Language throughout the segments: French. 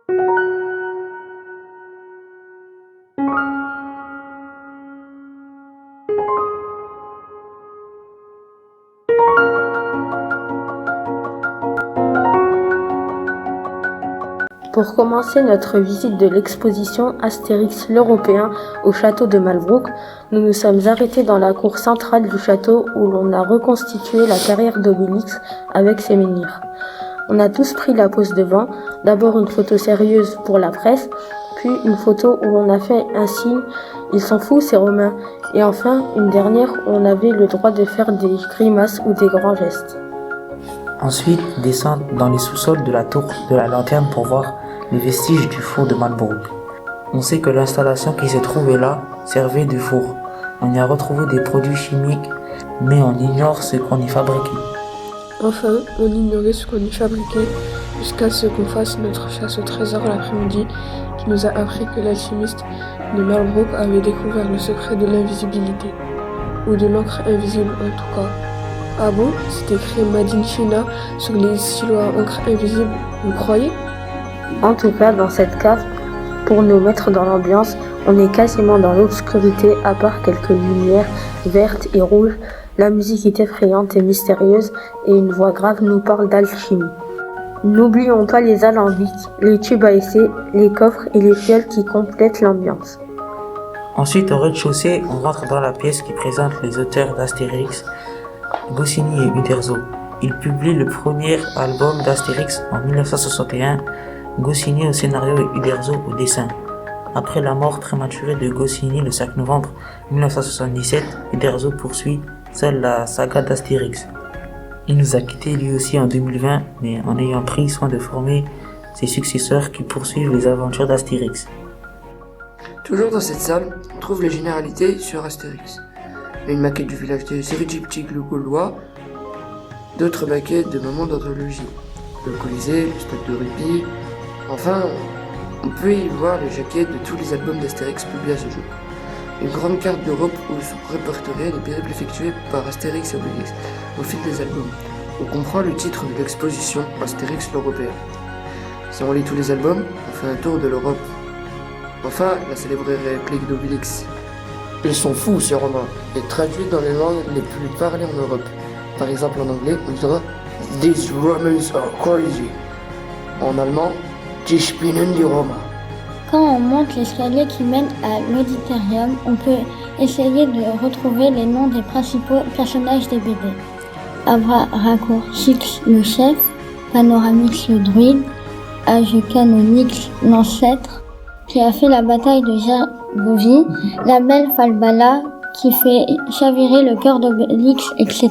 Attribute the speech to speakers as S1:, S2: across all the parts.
S1: Pour commencer notre visite de l'exposition Astérix l'Européen au château de Malbrouck, nous nous sommes arrêtés dans la cour centrale du château où l'on a reconstitué la carrière d'Obélix avec ses menhirs. On a tous pris la pose devant, d'abord une photo sérieuse pour la presse, puis une photo où l'on a fait un signe « Ils sont fous ces Romains » et enfin une dernière où on avait le droit de faire des grimaces ou des grands gestes.
S2: Ensuite, descendre dans les sous-sols de la tour de la lanterne pour voir les vestiges du four de Malbrouck. On sait que l'installation qui se trouvait là servait de four. On y a retrouvé des produits chimiques, mais on ignore ce qu'on y fabriquait.
S3: Enfin, on ignorait ce qu'on y fabriquait jusqu'à ce qu'on fasse notre chasse au trésor l'après-midi qui nous a appris que l'alchimiste de Malbrouck avait découvert le secret de l'invisibilité. Ou de l'encre invisible en tout cas. Ah bon? C'est écrit Made in China sur les stylos à encre invisible, vous croyez?
S1: En tout cas, dans cette cave, pour nous mettre dans l'ambiance, on est quasiment dans l'obscurité à part quelques lumières vertes et rouges. La musique est effrayante et mystérieuse et une voix grave nous parle d'alchimie. N'oublions pas les alambics, les tubes à essai, les coffres et les fioles qui complètent l'ambiance.
S2: Ensuite, au rez-de-chaussée, on rentre dans la pièce qui présente les auteurs d'Astérix, Goscinny et Uderzo. Ils publient le premier album d'Astérix en 1961, Goscinny au scénario et Uderzo au dessin. Après la mort prématurée de Goscinny le 5 novembre 1977, Uderzo poursuit seul la saga d'Astérix. Il nous a quittés lui aussi en 2020, mais en ayant pris soin de former ses successeurs qui poursuivent les aventures d'Astérix.
S4: Toujours dans cette salle, on trouve les généralités sur Astérix. Une maquette du village de Sérigiptik le Gaulois, d'autres maquettes de moments d'anthologie, le Colisée, le stade de rugby. Enfin, on peut y voir les jaquettes de tous les albums d'Astérix publiés à ce jour. Une grande carte d'Europe où sont répertoriés les périples effectués par Astérix et Obélix au fil des albums. On comprend le titre de l'exposition Astérix l'Européen. Si on lit tous les albums, on fait un tour de l'Europe. Enfin, la célèbre réplique d'Obélix. Ils sont fous ces Romains, est traduite dans les langues les plus parlées en Europe. Par exemple en anglais, on dira These Romans are crazy. En allemand, Die spinnen die Roma.
S5: Quand on monte l'escalier qui mène à l'auditorium, on peut essayer de retrouver les noms des principaux personnages des BD. Abracurcix le chef, Panoramix le druide, Agecanonix l'ancêtre, qui a fait la bataille de Gergovie, la belle Falbala, qui fait chavirer le cœur d'Obélix, etc.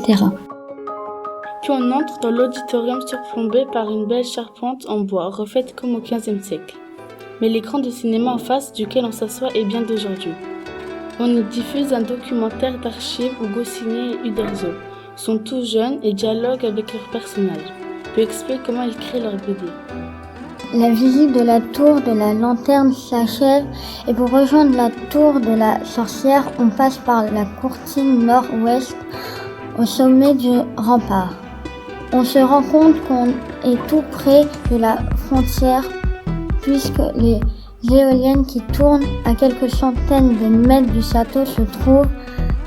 S6: Puis on entre dans l'auditorium surplombé par une belle charpente en bois, refaite comme au XVe siècle. Mais l'écran de cinéma en face duquel on s'assoit est bien d'aujourd'hui. On y diffuse un documentaire d'archives où Goscinny et Uderzo sont tous jeunes et dialoguent avec leurs personnages, puis expliquent comment ils créent leurs BD.
S5: La visite de la tour de la lanterne s'achève et pour rejoindre la tour de la sorcière, on passe par la courtine nord-ouest au sommet du rempart. On se rend compte qu'on est tout près de la frontière puisque les éoliennes qui tournent à quelques centaines de mètres du château se trouvent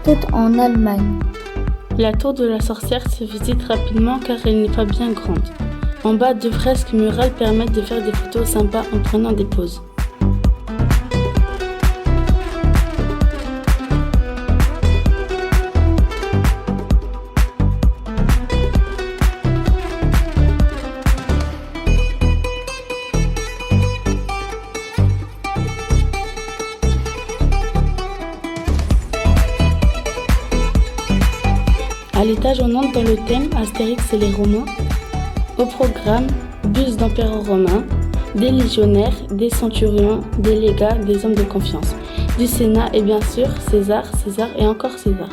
S5: toutes en Allemagne.
S6: La tour de la sorcière se visite rapidement car elle n'est pas bien grande. En bas, deux fresques murales permettent de faire des photos sympas en prenant des pauses. À l'étage, on entre dans le thème Astérix et les Romains. Au programme, bus d'empereurs romains, des légionnaires, des centurions, des légats, des hommes de confiance, du Sénat et bien sûr César, César et encore César.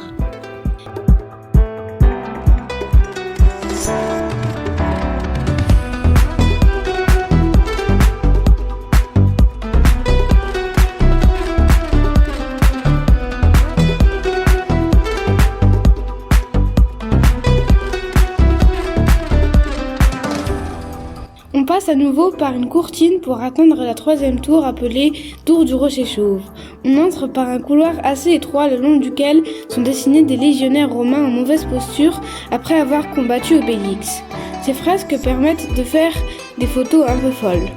S3: passe à nouveau par une courtine pour atteindre la 3e tour appelée Tour du Rocher Chauve. On entre par un couloir assez étroit le long duquel sont dessinés des légionnaires romains en mauvaise posture après avoir combattu Obélix. Ces fresques permettent de faire des photos un peu folles.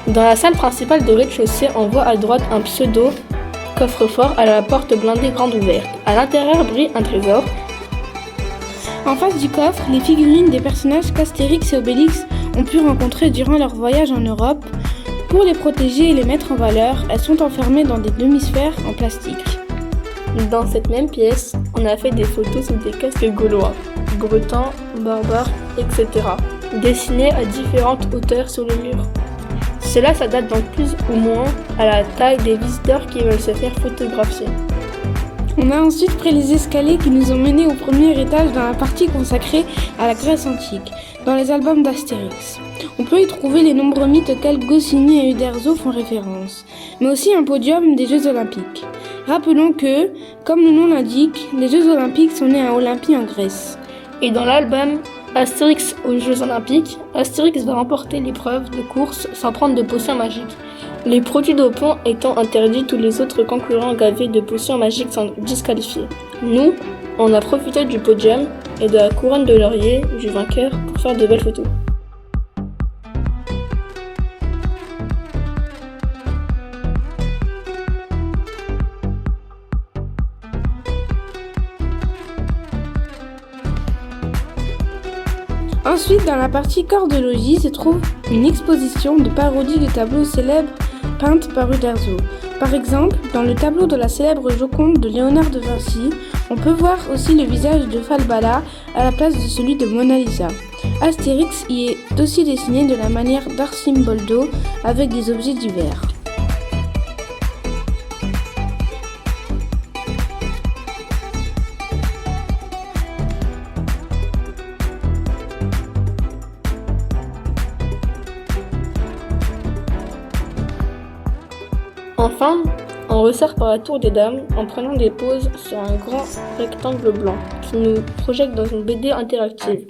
S1: Dans la salle principale de rez-de-chaussée, on voit à droite un pseudo coffre-fort à la porte blindée grande ouverte. À l'intérieur brille un trésor.
S3: En face du coffre, les figurines des personnages qu'Astérix et Obélix ont pu rencontrer durant leur voyage en Europe. Pour les protéger et les mettre en valeur, elles sont enfermées dans des demi-sphères en plastique.
S1: Dans cette même pièce, on a fait des photos sous des casques gaulois, bretons, barbares, etc., dessinés à différentes hauteurs sur le mur. Cela, ça date donc plus ou moins à la taille des visiteurs qui veulent se faire photographier.
S3: On a ensuite pris les escaliers qui nous ont menés au premier étage dans la partie consacrée à la Grèce antique, dans les albums d'Astérix. On peut y trouver les nombreux mythes auxquels Goscinny et Uderzo font référence, mais aussi un podium des Jeux Olympiques. Rappelons que, comme le nom l'indique, les Jeux Olympiques sont nés à Olympie en Grèce.
S1: Et dans l'album Astérix aux Jeux Olympiques, Astérix va remporter l'épreuve de course sans prendre de potions magiques. Les produits dopants étant interdits, tous les autres concurrents gavés de potions magiques sont disqualifiés. Nous, on a profité du podium et de la couronne de laurier du vainqueur pour faire de belles photos.
S3: Ensuite, dans la partie cordologie, se trouve une exposition de parodies de tableaux célèbres peintes par Uderzo. Par exemple, dans le tableau de la célèbre Joconde de Léonard de Vinci, on peut voir aussi le visage de Falbala à la place de celui de Mona Lisa. Astérix y est aussi dessiné de la manière d'Arcimboldo avec des objets divers.
S1: Enfin, on ressort par la tour des dames en prenant des poses sur un grand rectangle blanc qui nous projette dans une BD interactive.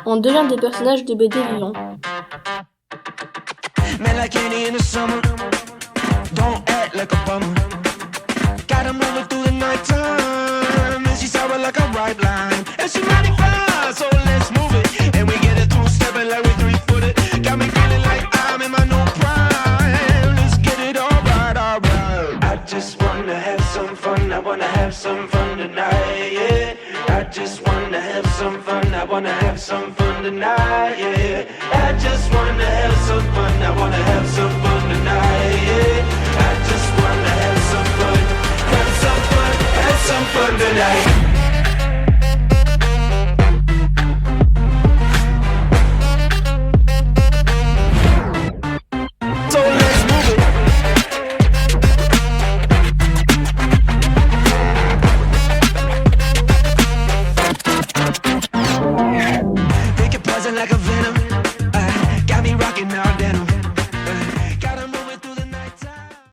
S1: On devient des personnages de BD vivants.
S7: I wanna have some fun tonight, yeah. I just wanna have some fun. I